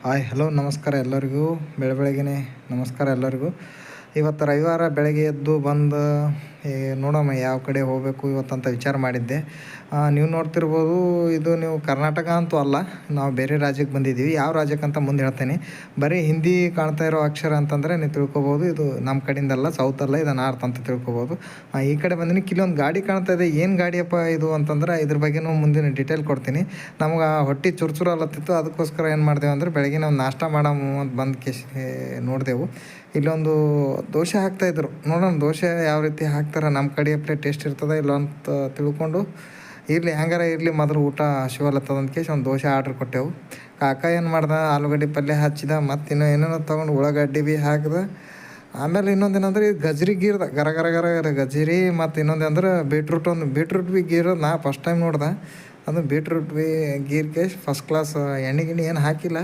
Hi hello ನಮಸ್ಕಾರ ಎಲ್ಲರಿಗೂ. ಬೆಳಗ್ಗೆನೇ ನಮಸ್ಕಾರ ಎಲ್ಲರಿಗೂ. ಇವತ್ತು ರವಿವಾರ ಬೆಳಗ್ಗೆ ಎದ್ದು ಬಂದು ನೋಡೋಣ ಯಾವ ಕಡೆ ಹೋಗಬೇಕು ಇವತ್ತಂತ ವಿಚಾರ ಮಾಡಿದ್ದೆ. ನೀವು ನೋಡ್ತಿರ್ಬೋದು, ಇದು ನೀವು ಕರ್ನಾಟಕ ಅಂತೂ ಅಲ್ಲ, ನಾವು ಬೇರೆ ರಾಜ್ಯಕ್ಕೆ ಬಂದಿದ್ದೀವಿ. ಯಾವ ರಾಜ್ಯಕ್ಕೆ ಅಂತ ಮುಂದೆ ಹೇಳ್ತೇನೆ. ಬರೀ ಹಿಂದಿ ಕಾಣ್ತಾ ಇರೋ ಅಕ್ಷರ ಅಂತಂದರೆ ನೀವು ತಿಳ್ಕೊಬೋದು, ಇದು ನಮ್ಮ ಕಡೆಯಿಂದಲ್ಲ, ಸೌತಲ್ಲ, ಇದು ನಾರ್ತ್ ಅಂತ ತಿಳ್ಕೊಬೋದು. ಈ ಕಡೆ ಬಂದಿನಿ, ಕೆಲವೊಂದು ಗಾಡಿ ಕಾಣ್ತಾ ಇದೆ. ಏನು ಗಾಡಿಯಪ್ಪ ಇದು ಅಂತಂದ್ರೆ ಇದ್ರ ಬಗ್ಗೆನೂ ಮುಂದಿನ ಡೀಟೇಲ್ ಕೊಡ್ತೀನಿ. ನಮ್ಗೆ ಹೊಟ್ಟೆ ಚುರುಚುರು ಅಲ್ಲತ್ತಿತ್ತು, ಅದಕ್ಕೋಸ್ಕರ ಏನು ಮಾಡಿದೆವು ಅಂದ್ರೆ ಬೆಳಗ್ಗೆ ನಾವು ನಾಷ್ಟ ಮಾಡಮು ಅಂತ ಬಂದು ನೋಡಿದೆವು. ಇಲ್ಲೊಂದು ದೋಸೆ ಹಾಕ್ತಾಯಿದ್ರು. ನೋಡೋಣ ದೋಸೆ ಯಾವ ರೀತಿ ಹಾಕ್ತಾರೆ, ನಮ್ಮ ಕಡೆ ಪ್ಲೇಟ್ ಟೇಸ್ಟ್ ಇರ್ತದೆ ಇಲ್ಲ ಅಂತ ತಿಳ್ಕೊಂಡು ಇರಲಿ, ಹೆಂಗಾರ ಇರಲಿ, ಮೊದಲು ಊಟ ಹಸಿವಲ್ಲತ್ತದ ಅಂತ ಒಂದು ದೋಸೆ ಆರ್ಡ್ರ್ ಕೊಟ್ಟೆವು. ಕಾಕ ಏನು ಮಾಡ್ದೆ, ಆಲೂಗಡ್ಡೆ ಪಲ್ಯ ಹಚ್ಚಿದ, ಮತ್ತು ಇನ್ನೂ ಏನೇನೋ ತೊಗೊಂಡು ಉಳ್ಳಾಗಡ್ಡಿ ಭೀ ಹಾಕಿದೆ. ಆಮೇಲೆ ಇನ್ನೊಂದೇನಂದ್ರೆ ಇದು ಗಜ್ರಿ ಗೀರ್ದ ಗರ ಗರ ಗರ ಗಜ್ರಿ, ಮತ್ತು ಇನ್ನೊಂದು ಅಂದ್ರೆ ಬೀಟ್ರೂಟ್ ಭೀ ಗೀರೋದು ನಾ ಫಸ್ಟ್ ಟೈಮ್ ನೋಡ್ದೆ. ಅದು ಬೀಟ್ರೂಟ್ ಭೀ ಗೀರ್ಕೆ ಫಸ್ಟ್ ಕ್ಲಾಸ್. ಎಣ್ಣೆ ಗಿಣ್ಣೆ ಏನು ಹಾಕಿಲ್ಲ,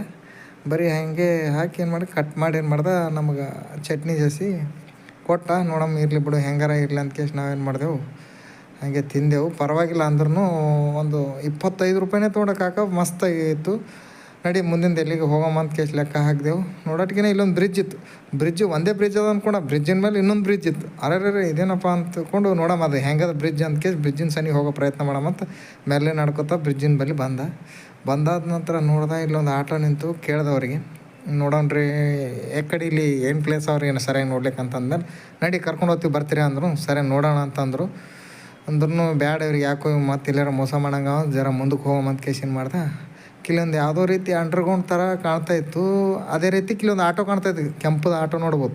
ಬರೀ ಹಾಗೆ ಹಾಕಿ ಏನು ಮಾಡಿ ಕಟ್ ಮಾಡಿ ಏನು ಮಾಡ್ದೆ, ನಮಗೆ ಚಟ್ನಿ ಜಾಸ್ತಿ ಕೊಟ್ಟ. ನೋಡಮ್ಮ ಇರಲಿ ಬಿಡು, ಹೆಂಗಾರ ಇರಲಿ ಅಂತ ನಾವೇನು ಮಾಡಿದೆವು, ಹಾಗೆ ತಿಂದೆವು. ಪರವಾಗಿಲ್ಲ ಅಂದ್ರೂ ಒಂದು 25 ರೂಪಾಯಿನೇ ತೊಗೊಳಕ್ಕಾಕ ಮಸ್ತಾಗಿತ್ತು. ನಡಿ ಮುಂದಿನ ಎಲ್ಲಿಗೆ ಹೋಗಮ್ಮ ಅಂತ ಲೆಕ್ಕ ಹಾಕಿದೆವು. ನೋಡೋಟ್ಗೆ ಇಲ್ಲೊಂದು ಬ್ರಿಡ್ಜ್ ಇತ್ತು. ಒಂದೇ ಬ್ರಿಡ್ಜ್ ಅದ ಅಂದ್ಕೊಂಡು ಬ್ರಿಡ್ಜಿನ ಮೇಲೆ ಇನ್ನೊಂದು ಬ್ರಿಡ್ಜ್ ಇತ್ತು. ಅರೆ ಇದೇನಪ್ಪ ಅಂತಕೊಂಡು ನೋಡಮ್ಮ ಅದು ಹೆಂಗದ ಬ್ರಿಡ್ಜ್ ಅಂತ ಬ್ರಿಡ್ಜಿನ ಸನಿ ಹೋಗೋ ಪ್ರಯತ್ನ ಮಾಡಮಂತ ಮೇಲೆ ನಡ್ಕೊತಾ ಬ್ರಿಡ್ಜಿನ ಬಳಿ ಬಂದಾದ ನಂತರ ನೋಡ್ದೆ, ಇಲ್ಲೊಂದು ಆಟೋ ನಿಂತು. ಕೇಳ್ದವ್ರಿಗೆ, ನೋಡೋಣ್ರಿ ಕಡೆ ಇಲ್ಲಿ ಏನು ಪ್ಲೇಸ್ ಅವ್ರಿಗೆ ಏನು ಸರಿಯಾಗಿ ನೋಡ್ಲಿಕ್ಕೆ ಅಂತಂದ್ಮೇಲೆ ನಡಿ ಕರ್ಕೊಂಡು ಹೋಗ್ತೀವಿ ಬರ್ತೀರಿ ಅಂದರು. ಸರಿಯಾಗಿ ನೋಡೋಣ ಅಂತಂದರು. ಅಂದ್ರೂ ಬ್ಯಾಡ ಇವ್ರಿಗೆ, ಯಾಕೋ ಮತ್ತೆ ಎಲ್ಲಾರ ಮೋಸ ಮಾಡಂಗ ಜರ ಮುಂದಕ್ಕೆ ಹೋಗಮಂತ ಏನು ಮಾಡ್ದೆ. ಕೆಲವೊಂದು ಯಾವುದೋ ರೀತಿ ಅಂಡರ್ಗ್ರೌಂಡ್ ಥರ ಕಾಣ್ತಾಯಿತ್ತು. ಅದೇ ರೀತಿ ಕೆಲವೊಂದು ಆಟೋ ಕಾಣ್ತಾಯಿತ್ತು, ಕೆಂಪದ ಆಟೋ ನೋಡ್ಬೋದು.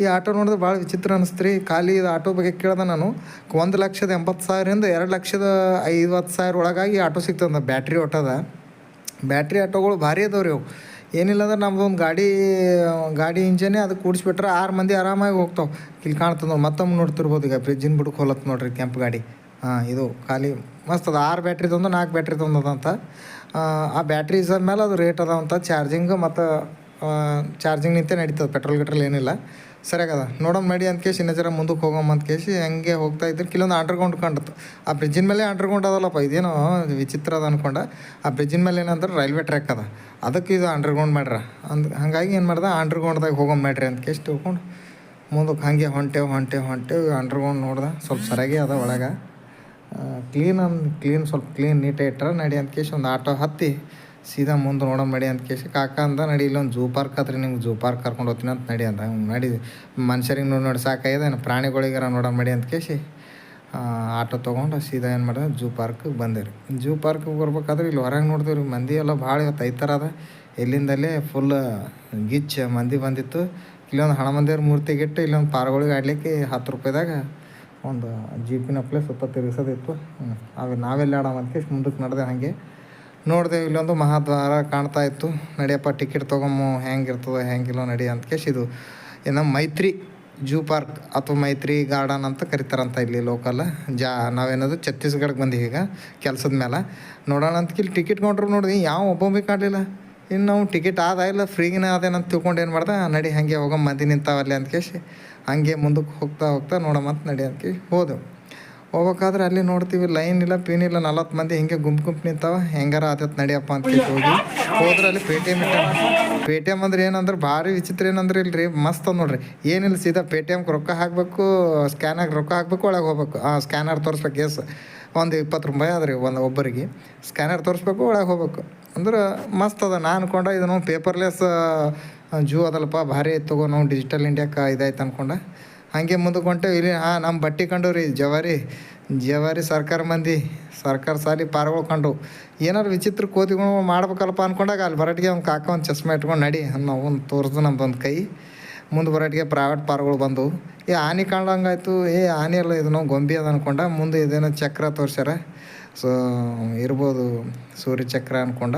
ಈ ಆಟೋ ನೋಡಿದ್ರೆ ಭಾಳ ವಿಚಿತ್ರ ಅನ್ನಿಸ್ತು ರೀ. ಖಾಲಿ ಇದು ಆಟೋ ಬಗ್ಗೆ ಕೇಳ್ದೆ ನಾನು. 1,80,000 2,50,000 ಒಳಗಾಗಿ ಆಟೋ ಸಿಗ್ತದೆ. ಬ್ಯಾಟ್ರಿ ಆಟೋಗಳು ಭಾರಿ ಅದಾವೆ ರೀ ಅವು. ಏನಿಲ್ಲ ಅಂದ್ರೆ ನಮ್ದು ಒಂದು ಗಾಡಿ ಇಂಜನೇ ಅದಕ್ಕೆ ಕೂಡಿಸ್ಬಿಟ್ರೆ 6 ಮಂದಿ ಆರಾಮಾಗಿ ಹೋಗ್ತಾವೆ. ಇಲ್ಲಿ ಕಾಣ್ತದೆ ನೋಡಿ, ಮತ್ತೊಮ್ಮೆ ನೋಡ್ತಿರ್ಬೋದು. ಈಗ ಬ್ರಿಡ್ಜಿನ ಬಿಡಕ್ಕೆ ಹೋಲತ್ತು ನೋಡ್ರಿ ಕೆಂಪು ಗಾಡಿ. ಇದು ಖಾಲಿ ಮಸ್ತ್ ಅದ. 6 ಬ್ಯಾಟ್ರಿ ತೊಂದು 4 ಬ್ಯಾಟ್ರಿ ತೊಂದದಂತ. ಆ ಬ್ಯಾಟ್ರೀಸ್ ಮೇಲೆ ಅದು ರೇಟ್ ಅದಾವಂತ. ಚಾರ್ಜಿಂಗ್ ಮತ್ತು ಚಾರ್ಜಿಂಗ್ ನಿಂತೆ ನಡೀತದೆ, ಪೆಟ್ರೋಲ್ ಏನಿಲ್ಲ. ಸರಿಯಾಗದ. ನೋಡೋಣ ನಡಿ ಅಂತ ಇನ್ನೂ ಜರ ಮುಂದಕ್ಕೆ ಹೋಗಮ್ಮ ಅಂತ ಹಂಗೆ ಹೋಗ್ತಾ ಇದ್ರು. ಕೆಲವೊಂದು ಅಂಡರ್ಗ್ರೌಂಡ್ ಕಂಡಿತ್ತು. ಆ ಬ್ರಿಡ್ಜಿನ ಮೇಲೆ ಅಂಡರ್ಗ್ರೌಂಡ್ ಅದಲ್ಲಪ್ಪ, ಇದೇನೋ ವಿಚಿತ್ರ ಅದ ಅಂದ್ಕೊಂಡೆ. ಆ ಬ್ರಿಡ್ಜಿನ ಮೇಲೆ ಏನಂದ್ರೆ ರೈಲ್ವೆ ಟ್ರ್ಯಾಕ್ ಅದ, ಅದಕ್ಕೆ ಇದು ಅಂಡರ್ಗ್ರೌಂಡ್ ಮಾಡ್ರ ಹಾಗಾಗಿ ಏನು ಮಾಡ್ದೆ, ಅಂಡರ್ಗ್ರೌಂಡ್ದಾಗ ಹೋಗಮ್ಮ ಮಾಡ್ರಿ ಅಂತ ತಿಳ್ಕೊಂಡು ಮುಂದಕ್ಕೆ ಹಾಗೆ ಹೊಂಟೇವು. ಅಂಡರ್ಗ್ರೌಂಡ್ ನೋಡ್ದೆ, ಸ್ವಲ್ಪ ಸರಿಯಾಗಿ ಅದ ಒಳಗೆ. ಸ್ವಲ್ಪ ಕ್ಲೀನ್ ನೀಟಾಗಿ ಇಟ್ಟರೆ ನಡಿ ಅಂತ ಒಂದು ಆಟೋ ಹತ್ತಿ ಸೀದಾ ಮುಂದೆ ನೋಡೋ ನಡಿ ಅಂತ ಕಾಕ ಅಂದ, ನಡಿ ಇಲ್ಲೊಂದು ಝೂ ಪಾರ್ಕ್ ಹತ್ರಿ, ನಿಮ್ಗೆ ಝೂ ಪಾರ್ಕ್ ಕರ್ಕೊಂಡು ಹೋಗ್ತೀನಿ ಅಂತ ನಡಿ ಅಂತ. ನಡಿ ಮನುಷ್ಯರಿಗೆ ನೋಡಿ ಸಾಕಾಗಿದೆ, ಪ್ರಾಣಿಗಳಿಗಾರ ನೋಡೋ ನಡಿ ಅಂತ ಆಟೋ ತೊಗೊಂಡು ಸೀದಾ ಏನು ಮಾಡಿದೆ, ಝೂ ಪಾರ್ಕಿಗೆ ಬಂದೇವ್ರಿ. ಝೂ ಪಾರ್ಕಿಗೆ ಬರ್ಬೇಕಾದ್ರೆ ಇಲ್ಲಿ ಹೊರಗೆ ನೋಡಿದ್ವಿ, ಮಂದಿ ಎಲ್ಲ ಭಾಳ ಇವತ್ತು ಐತರ ಅದ. ಎಲ್ಲಿಂದಲೇ ಫುಲ್ ಮಂದಿ ಬಂದಿತ್ತು. ಇಲ್ಲೊಂದು ಹಣಮಂದಿರ ಮೂರ್ತಿಗಿಟ್ಟು ಇಲ್ಲೊಂದು ಪಾರ್ಗಳಿಗೆ ಆಡ್ಲಿಕ್ಕೆ 10 ರೂಪಾಯಿದಾಗ ಒಂದು ಜೀಪಿನ ಪ್ಲೇಸ್ ಸುತ್ತ ತಿರುಗಿಸೋದಿತ್ತು. ನಾವೆಲ್ಲ ಆಡೋಮಂತ ಮುಂದಕ್ಕೆ ನಡೆದೆ. ಹಾಗೆ ನೋಡಿದೆ, ಇಲ್ಲೊಂದು ಮಹಾದ್ವಾರ ಕಾಣ್ತಾ ಇತ್ತು. ನಡಿಯಪ್ಪ ಟಿಕೆಟ್ ತೊಗೊಂಬ, ಹೆಂಗಿಲ್ಲ ನಡಿ ಅಂತ ಇದು ನಮ್ಮ ಮೈತ್ರಿ ಝೂ ಪಾರ್ಕ್ ಅಥವಾ ಮೈತ್ರಿ ಗಾರ್ಡನ್ ಅಂತ ಕರಿತಾರಂತ ಇಲ್ಲಿ ಲೋಕಲ್. ನಾವೇನದು ಛತ್ತೀಸ್ಗಢಕ್ಕೆ ಬಂದೀವಿ ಈಗ ಕೆಲಸದ ಮೇಲೆ. ನೋಡೋಣ ಅಂತ ಇಲ್ಲಿ ಟಿಕೆಟ್ ಕೌಂಟ್ರ್ ನೋಡಿದ್ವಿ, ಯಾವ ಒಬ್ಬ ಭೀ ಕಾಣಲಿಲ್ಲ. ಇನ್ನು ನಾವು ಟಿಕೆಟ್ ಇಲ್ಲ ಫ್ರೀಗಿನ ಅದೇನಂತ ತಿಳ್ಕೊಂಡು ಏನು ಮಾಡ್ದೆ, ನಡಿ ಹಾಗೆ ಹೋಗಮ್ಮ ಮಂದಿ ನಿಂತಾವಲ್ಲಿ ಅಂತ ಹಾಗೆ ಮುಂದಕ್ಕೆ ಹೋಗ್ತಾ ನೋಡಮ್ಮಂತ ನಡಿ ಅಂತ ಹೋದೆವು. ಹೋಗ್ಬೇಕಾದ್ರೆ ಅಲ್ಲಿ ನೋಡ್ತೀವಿ, ಲೈನ್ ಇಲ್ಲ ಪೀನಿಲ್ಲ, 40 ಮಂದಿ ಹಿಂಗೆ ಗುಂಪು ನಿಂತಾವ. ಹೆಂಗಾರ ಆದತ್ತು ನಡಿಯಪ್ಪ ಅಂತ ಹೋದ್ರೆ ಅಲ್ಲಿ ಪೇಟಿಎಮ್ ಅಂದ್ರೆ ಏನಂದ್ರೆ ಭಾರಿ ವಿಚಿತ್ರ. ಏನಂದ್ರೆ ಇಲ್ರಿ ಮಸ್ತ್ ಅದ ನೋಡ್ರಿ. ಏನಿಲ್ಲ, ಸೀದಾ ಪೇಟಿಎಮ್ಗೆ ರೊಕ್ಕ ಹಾಕಬೇಕು, ಸ್ಕ್ಯಾನಾಗಿ ರೊಕ್ಕ ಹಾಕ್ಬೇಕು, ಒಳಗೆ ಹೋಗ್ಬೇಕು. ಸ್ಕ್ಯಾನರ್ ತೋರಿಸ್ಬೇಕು. ಒಂದು 20 ರೂಪಾಯಿ ಆದ್ರಿ ಒಬ್ಬರಿಗೆ. ಸ್ಕ್ಯಾನರ್ ತೋರಿಸ್ಬೇಕು, ಒಳಗೆ ಹೋಗ್ಬೇಕು. ಅಂದ್ರೆ ಮಸ್ತ್ ಅದ. ನಾನು ಅನ್ಕೊಂಡೆ ಇದು ನಾವು ಪೇಪರ್ಲೆಸ್ ಝೂ ಅದಲ್ಲಪ್ಪ, ಭಾರಿ ತಗೋ, ನಾವು ಡಿಜಿಟಲ್ ಇಂಡಿಯಾಕ್ಕೆ ಇದಾಯ್ತು ಅನ್ಕೊಂಡೆ. ಹಾಗೆ ಮುಂದಕ್ಕೆ ಹೊಂಟೇವು. ಇಲ್ಲಿ ನಮ್ಮ ಬಟ್ಟೆ ಕಂಡವ್ರಿ, ಜವಾರಿ ಸರ್ಕಾರ ಸಾಲಿ ಪಾರ್ಗಳು ಕಂಡು. ಏನಾರು ವಿಚಿತ್ರ ಕೋತಿಗಳು ಮಾಡ್ಬೇಕಲ್ಲಪ್ಪ ಅಂದ್ಕೊಂಡಾಗ ಅಲ್ಲಿ ಬರಟಿಗೆ ಒಂದು ಕಾಕ ಒಂದು ಚಸ್ಮಾ ಇಟ್ಕೊಂಡು ನಡಿ ನಾವು ಒಂದು ತೋರಿಸ್ದು ನಮ್ದೊಂದು ಕೈ. ಮುಂದೆ ಬರಟಿಗೆ ಪ್ರೈವೇಟ್ ಪಾರ್ಗಳು ಬಂದವು. ಆನೆ ಕಾಣ್ದಂಗಾಯ್ತು. ಆನೆ ಎಲ್ಲ ಇದು ನಾವು ಗೊಂಬೆ ಅದ ಅಂದ್ಕೊಂಡ. ಮುಂದೆ ಇದೇನೋ ಚಕ್ರ ತೋರಿಸ್ಯಾರ, ಸೊ ಇರ್ಬೋದು ಸೂರ್ಯ ಚಕ್ರ ಅಂದ್ಕೊಂಡ.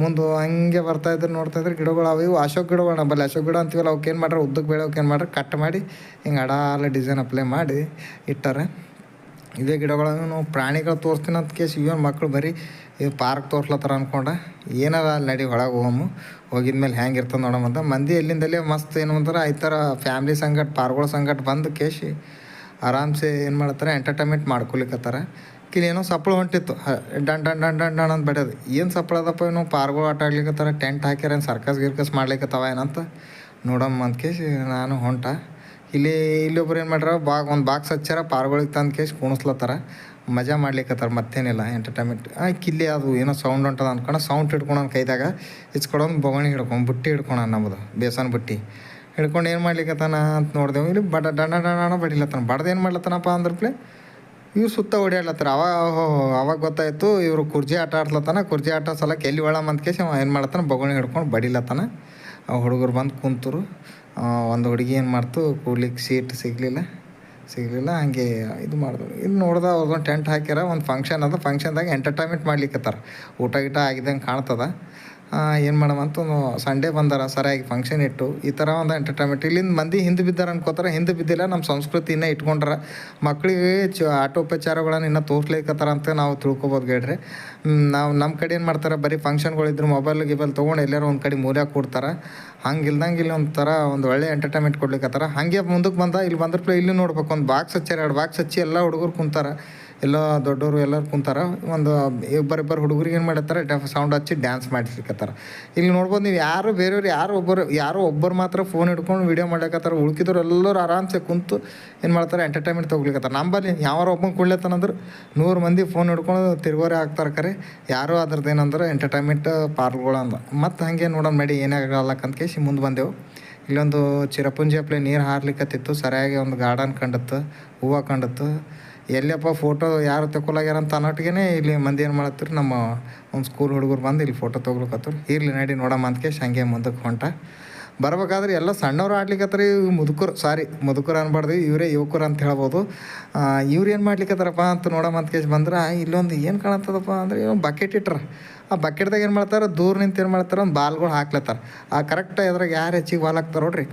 ಮುಂದೆ ಹಂಗೆ ಬರ್ತಾಯಿದ್ರು. ನೋಡ್ತಾಯಿದ್ರು ಗಿಡಗಳು ಇವು ಅಶೋಕ್ ಗಿಡಗಳು. ನಮ್ಮಲ್ಲಿ ಅಶೋಕ್ ಗಿಡ ಅಂತೀವಲ್ಲ, ಅವಕ್ಕೇನು ಮಾಡ್ರೆ ಉದ್ದಕ್ಕೆ ಬೆಳೆಯೋಕೆ ಏನು ಮಾಡ್ರೆ ಕಟ್ ಮಾಡಿ ಹಿಂಗೆ ಅಡಾಲ ಡಿಸೈನ್ ಅಪ್ಲೈ ಮಾಡಿ ಇಟ್ಟಾರೆ. ಇದೇ ಗಿಡಗಳನ್ನು ನಾವು ಪ್ರಾಣಿಗಳು ತೋರಿಸ್ತೀನಿ ಅಂತ ಇವನ್ ಮಕ್ಕಳು ಬರೀ ಇದು ಪಾರ್ಕ್ ತೋರ್ಸ್ಲತ್ತಾರ ಅಂದ್ಕೊಂಡ. ಏನಾರ ಅಲ್ಲಿ ನಡಿ ಒಳಗೆ ಹೋಗಿದ್ಮೇಲೆ ಹೆಂಗೆ ಇರ್ತದೆ ನೋಡೋಮಂತ. ಮಂದಿ ಎಲ್ಲಿಂದಲೇ ಮಸ್ತ್ ಏನು ಅಂತಾರೆ ಈ ಥರ ಫ್ಯಾಮ್ಲಿ ಸಂಗಟ ಪಾರ್ಗಳ ಸಂಗಟ ಬಂದು ಆರಾಮ್ಸೆ ಏನು ಮಾಡ್ತಾರೆ, ಎಂಟರ್ಟೈನ್ಮೆಂಟ್ ಮಾಡ್ಕೊಲಿಕ್ಕತ್ತಾರ. ಕಿಲ್ಲಿ ಏನೋ ಸಪ್ಪಳ ಹೊಂಟಿತ್ತು ಡಣ್ ಡಣ್ ಡಣ್ ಡಣ್ ಡಣ್ ಅಂತ ಬಡಿಯೋದು. ಏನು ಸಪ್ಪಳ ಅದಪ್ಪ ಏನೋ ಪಾರ್ಗಳು ಆಟ ಆಡ್ಲಿಕ್ಕತ್ತಾರ, ಟೆಂಟ್ ಹಾಕ್ಯಾರ, ಏನು ಸರ್ಕಸ್ ಗಿರ್ಕಸ್ ಮಾಡ್ಲಿಕ್ಕತ್ತವ ಏನಂತ ನೋಡಮ್ಮ ಅಂತ ಕೇಸಿ ನಾನು ಹೊಂಟ. ಇಲ್ಲೊಬ್ರು ಏನು ಮಾಡ್ಯಾರ, ಒಂದು ಬಾಕ್ಸ್ ಹಚ್ಚಾರ, ಪಾರ್ಗಳಿಗೆ ತಂದು ಕೇಸಿ ಕುಣಿಸ್ಲತ್ತಾರ, ಮಜಾ ಮಾಡ್ಲಿಕ್ಕತ್ತಾರ, ಮತ್ತೇನಿಲ್ಲ ಎಂಟರ್ಟೈನ್ಮೆಂಟ್. ಕಿಲ್ಲಿ ಅದು ಏನೋ ಸೌಂಡ್ ಹೊಂಟದ ಅನ್ಕೊಂಡು ಸೌಂಡ್ ಹಿಡ್ಕೊಂಡು ಕೈದಾಗ ಇಚ್ಕೊಡೋದು, ಬೊಗಣಿ ಹಿಡ್ಕೊಂಡು ಬುಟ್ಟಿ ಹಿಡ್ಕೊಳ ನಮ್ಮದು ಬೇಸನ್ ಬುಟ್ಟಿ ಹಿಡ್ಕೊಂಡು ಏನು ಮಾಡ್ಲಿಕ್ಕತ್ತಾನ ಅಂತ ನೋಡಿದೆವು. ಇಲ್ಲಿ ಡಣ ಡಣ ಬಡಿಲತ್ತಾನ. ಬಡ್ದು ಏನು ಮಾಡ್ಲತ್ತಾನಪ್ಪ ಅಂದ್ರಪ್ಲೆ ಇವ್ರು ಸುತ್ತ ಓಡಾಡ್ಲತ್ತಾರ. ಅವಾಗ ಗೊತ್ತಾಯಿತು ಇವರು ಕುರ್ಜಿ ಆಟ ಆಡ್ಲತ್ತಾನ. ಕುರ್ಜಿ ಆಟ ಸಲಕ್ಕೆ ಎಲ್ಲಿ ಒಳ ಅಂತ ಕೇಸಿ ಅವ ಏನು ಮಾಡ್ತಾನೆ, ಬೊಗಣಿ ಹಿಡ್ಕೊಂಡು ಬಡಿಲತ್ತಾನ. ಆ ಹುಡುಗರು ಬಂದು ಕುಂತರು. ಒಂದು ಹುಡುಗಿ ಏನು ಮಾಡ್ತು, ಕೂಡ್ಲಿಕ್ಕೆ ಸೀಟ್ ಸಿಗಲಿಲ್ಲ. ಹಂಗೆ ಇದು ಮಾಡಿದ್ರು. ಇದು ನೋಡ್ದೆ ಅವ್ರದ್ದೊಂದು ಟೆಂಟ್ ಹಾಕ್ಯಾರ, ಒಂದು ಫಂಕ್ಷನ್ ಅದ, ಫಂಕ್ಷನ್ದಾಗ ಎಂಟರ್ಟೈನ್ಮೆಂಟ್ ಮಾಡ್ಲಿಕ್ಕತ್ತಾರ. ಊಟ ಗೀಟ ಆಗಿದ್ದಂಗೆ ಕಾಣ್ತದ. ಏನು ಮಾಡಮಂತ ಒಂದು ಸಂಡೇ ಬಂದಾರ, ಸರಿಯಾಗಿ ಫಂಕ್ಷನ್ ಇಟ್ಟು ಈ ಥರ ಒಂದು ಎಂಟರ್ಟೈನ್ಮೆಂಟ್. ಇಲ್ಲಿಂದ ಮಂದಿ ಹಿಂದೆ ಬಿದ್ದಾರೆ ಅನ್ಕೋತಾರೆ, ಹಿಂದೆ ಬಿದ್ದಿಲ್ಲ. ನಮ್ಮ ಸಂಸ್ಕೃತಿ ಇನ್ನೂ ಇಟ್ಕೊಂಡ್ರೆ ಮಕ್ಕಳಿಗೆ ಆಟೋಪಚಾರಗಳನ್ನು ಇನ್ನೂ ತೋರ್ಸ್ಲಿಕ್ಕತ್ತಾರ ಅಂತ ನಾವು ತಿಳ್ಕೊಬೋದು ಗೇಡ್ರಿ. ನಮ್ಮ ಕಡೆ ಏನು ಮಾಡ್ತಾರೆ, ಬರೀ ಫಂಕ್ಷನ್ಗಳಿದ್ರು ಮೊಬೈಲ್ ಗಿಬೈಲ್ ತೊಗೊಂಡು ಎಲ್ಲರೂ ಒಂದು ಕಡೆ ಮೂಲ್ಯಾಗ ಕೊಡ್ತಾರೆ. ಹಂಗಿಲ್ದಂಗೆ ಇಲ್ಲಿ ಒಂಥರ ಒಂದು ಒಳ್ಳೆ ಎಂಟರ್ಟೈನ್ಮೆಂಟ್ ಕೊಡ್ಲಿಕ್ಕತ್ತಾರ. ಹಾಗೆ ಮುಂದಕ್ಕೆ ಬಂದ ಇಲ್ಲಿ ಬಂದ್ರಪ್ಲೆ ಇಲ್ಲಿ ನೋಡ್ಬೇಕು, ಒಂದು ಬಾಕ್ಸ್ ಹಚ್ಚಾರ, 2 ಬಾಕ್ಸ್ ಹಚ್ಚಿ ಎಲ್ಲ ಹುಡುಗರು ಕುಂತಾರೆ, ಎಲ್ಲ ದೊಡ್ಡವರು ಎಲ್ಲರೂ ಕುಂತಾರೆ. ಒಂದು ಇಬ್ಬರು ಹುಡುಗರಿಗೆ ಏನು ಮಾಡತ್ತಾರೆ, ಸೌಂಡ್ ಹಚ್ಚಿ ಡ್ಯಾನ್ಸ್ ಮಾಡಿಸ್ಲಿಕ್ಕತ್ತಾರ. ಇಲ್ಲಿ ನೋಡ್ಬೋದು ನೀವು, ಯಾರು ಬೇರೆಯವ್ರು ಯಾರೋ ಒಬ್ಬರು ಮಾತ್ರ ಫೋನ್ ಹಿಡ್ಕೊಂಡು ವೀಡಿಯೋ ಮಾಡ್ಲಿಕ್ಕತ್ತಾರ. ಉಳ್ಕಿದವ್ರು ಎಲ್ಲರೂ ಆರಾಮ್ಸೆ ಕುಂತು ಏನು ಮಾಡ್ತಾರೆ, ಎಂಟರ್ಟೈನ್ಮೆಂಟ್ ತೊಗೊಳ್ಲಿಕ್ಕತ್ತಾರ. ನಂಬಲ್ಲಿ ಯಾರು ಒಬ್ಬಂಗೆ ಕುಳ್ಳೆತ್ತಾನಂದ್ರೆ 100 ಮಂದಿ ಫೋನ್ ಹಿಡ್ಕೊಂಡು ತಿರುಗೋರೆ ಆಗ್ತಾರೆ. ಕರೆ ಯಾರು ಅದ್ರದ್ದು ಏನಂದ್ರೆ ಎಂಟರ್ಟೈನ್ಮೆಂಟ್ ಪಾರ್ಕ್ಗಳು ಅಂದ. ಮತ್ತು ಹಾಗೆ ನೋಡೋಣ ಮಾಡಿ ಏನಾಗಲ್ಲಕ್ಕಂತ ಕೇಸಿ ಮುಂದೆ ಬಂದೆವು. ಇಲ್ಲೊಂದು ಚಿರಪುಂಜಿ ಅಪ್ಲೆ ನೀರು ಹಾರ್ಲಿಕ್ಕತ್ತಿತ್ತು. ಸರಿಯಾಗಿ ಒಂದು ಗಾರ್ಡನ್ ಕಂಡತ್ತು, ಹೂವು ಕಂಡತ್ತು. ಎಲ್ಲಪ್ಪ ಫೋಟೋ ಯಾರು ತಗೊಲಾಗ್ಯಾರ ಅಂತ ಅನ್ನೋಟಿಗೆ ಇಲ್ಲಿ ಮಂದಿ ಏನು ಮಾಡತ್ತಾರೆ, ನಮ್ಮ ಒಂದು ಸ್ಕೂಲ್ ಹುಡುಗರು ಬಂದು ಇಲ್ಲಿ ಫೋಟೋ ತೊಗೊಳಕತ್ತರು. ಇರ್ಲಿ ನಡಿ ನೋಡಮ್ಮ ಅಂತಕೇಶ್ ಹಂಗೆ ಮುಂದಕ್ಕೆ ಹೊಂಟ. ಬರ್ಬೇಕಾದ್ರೆ ಎಲ್ಲ ಸಣ್ಣವ್ರು ಆಡ್ಲಿಕ್ಕತ್ತಾರ. ಮುದುಕರು ಅನ್ಬಾರ್ದು, ಇವರೇ ಯುವಕರು ಅಂತ ಹೇಳ್ಬೋದು. ಇವ್ರು ಏನು ಮಾಡ್ಲಿಕ್ಕತ್ತಾರಪ್ಪ ಅಂತ ನೋಡಮ್ಮ ಅಂತಕೇಶ್ ಬಂದ್ರೆ ಇಲ್ಲೊಂದು ಏನು ಕಾಣತ್ತದಪ್ಪ ಅಂದರೆ ಬಕೆಟ್ ಇಟ್ರ. ಆ ಬಕೆಟ್ದಾಗ ಏನು ಮಾಡ್ತಾರೆ, ದೂರ ನಿಂತು ಏನು ಮಾಡ್ತಾರೆ, ಒಂದು ಬಾಲ್ಗಳು ಹಾಕ್ಲತ್ತಾರ. ಕರೆಕ್ಟ್ ಅದ್ರಾಗ ಯಾರು ಹೆಚ್ಚಿಗೆ ಬಾಲ್ ಹಾಕ್ತಾರೆ ನೋಡ್ರಿ,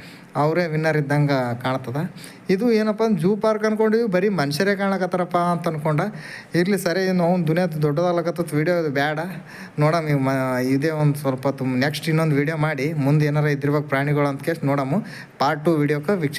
ಅವರೇ ವಿನ್ನರ್ ಇದ್ದಂಗೆ ಕಾಣ್ತದೆ. ಇದು ಏನಪ್ಪ ಅಂದ್ರೆ ಜೂ ಪಾರ್ಕ್ ಅಂದ್ಕೊಂಡಿವಿ, ಬರೀ ಮನುಷ್ಯರೇ ಕಾಣಕತ್ತಾರಪ್ಪ ಅಂತ ಅನ್ಕೊಂಡ. ಇರಲಿ ಸರಿ, ಅವ್ನು ದುನಿಯಾದ ದೊಡ್ಡದಾಗ್ಲಕತ್ತದ ವೀಡಿಯೋ ಇದು ಬೇಡ. ನೋಡಮ್ಮ ಇದೇ ಒಂದು ಸ್ವಲ್ಪ ನೆಕ್ಸ್ಟ್ ಇನ್ನೊಂದು ವೀಡಿಯೋ ಮಾಡಿ ಮುಂದೆ ಏನಾರ ಇದ್ದಿರ್ಬೇಕು ಪ್ರಾಣಿಗಳು ಅಂತ ಕೇಳಿ ನೋಡಮ್ಮ. ಪಾರ್ಟ್ 2 ವೀಡಿಯೋಕ್ಕೆ